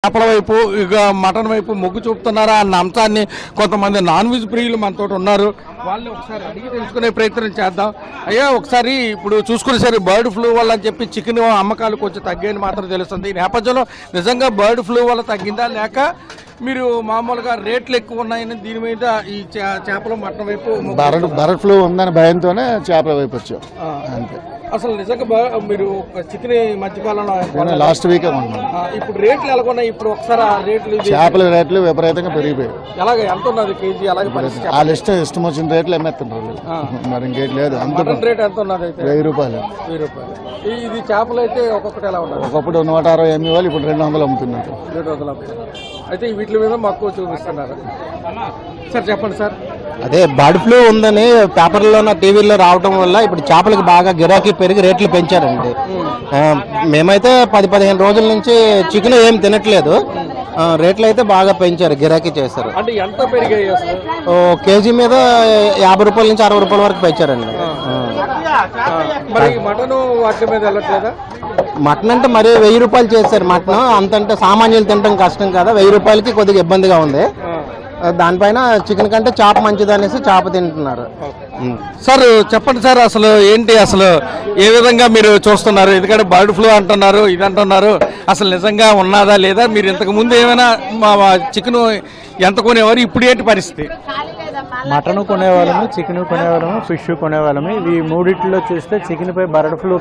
చేపల వైపు ఇక మటన్ వైపు మొగ్గు చూపుతున్నారా అన్న అంశాన్ని కొంతమంది నాన్ వెజ్ ప్రియులు మనతో ఉన్నారు. వాళ్ళు ఒకసారి అడిగి తెలుసుకునే ప్రయత్నం చేద్దాం. అయ్యా ఒకసారి ఇప్పుడు చూసుకునేసరి బర్డ్ ఫ్లూ వల్ల అని చెప్పి చికెన్ అమ్మకాలు కొంచెం తగ్గాయని మాత్రం తెలుస్తుంది. ఈ నేపథ్యంలో నిజంగా బర్డ్ ఫ్లూ వల్ల తగ్గిందా లేక మీరు మామూలుగా రేట్లు ఎక్కువ ఉన్నాయని దీని మీద ఈ చేపల మటన్ వైపు బర్డ్ ఫ్లూ ఉందని భయంతోనే చేపల వైపు వచ్చాం అంతే. అసలు నిజంగా మీరు చికెన్ మధ్యకాలంలో లాస్ట్ వీక్ ఇప్పుడు రేట్లు ఎలా ఉన్నాయి? ఇప్పుడు ఒకసారి ఆ రేట్లు చేపల రేట్లు విపరీతంగా పెరిగిపోయాయి. ఎలాగ ఎంత ఉన్నది కేజీ? అలాగే వాళ్ళు ఇష్టం వచ్చిన రేట్లు అమ్మేస్తున్నారు. మరి ఇంకేం లేదు. అంత రేట్ ఎంత ఉన్నది? అయితే 1000 రూపాయలు. 1000 రూపాయలు. ఇది చేపలు అయితే ఒక్కొక్కటి ఎలా ఉన్నది? ఒకప్పుడు 160 అమ్మేవాళ్ళు, ఇప్పుడు 200 అమ్ముతున్నారు. 200 అమ్ముతున్నారు. అయితే వీటి మీద మక్కువ చూపిస్తున్నారు. సార్ చెప్పండి సార్. అదే బర్డ్ ఫ్లూ ఉందని పేపర్లోన టీవీలో రావడం వల్ల ఇప్పుడు చేపలకు బాగా గిరాకీ పెరిగి రేట్లు పెంచారండి. మేమైతే 10-15 రోజుల నుంచి చికెన్ ఏం తినట్లేదు. రేట్లు అయితే బాగా పెంచారు, గిరాకీ చేశారు. అంటే ఎంత పెరిగాయి అసలు? కేజీ మీద 50 రూపాయల నుంచి 60 రూపాయల వరకు పెంచారండి. మరి మటన్ వాటి మీద వెళ్ళట్లేదా? మటన్ అంటే మరి 1000 రూపాయలు చేశారు. మటన్ అంతంటే సామాన్యులు తినడం కష్టం కదా, 1000 రూపాయలకి కొద్దిగా ఇబ్బందిగా ఉంది. దానిపైన చికెన్ కంటే చేప మంచిది అనేసి చేప తింటున్నారు. సార్ చెప్పండి సార్, అసలు ఏంటి అసలు ఏ విధంగా మీరు చూస్తున్నారు? ఎందుకంటే బర్డ్ ఫ్లూ అంటున్నారు, ఇది అంటున్నారు, అసలు నిజంగా ఉన్నదా లేదా? మీరు ఇంతకు ముందు ఏమైనా చికెన్ ఎంత కొనేవారు, ఇప్పుడు ఏంటి పరిస్థితి? మటన్ కొనేవాళ్ళము, చికెన్ కొనేవాళ్ళము, ఫిష్ కొనేవాళ్ళము. ఈ మూడిట్లో చూస్తే చికెన్ పై బర్డ్ ఫ్లూ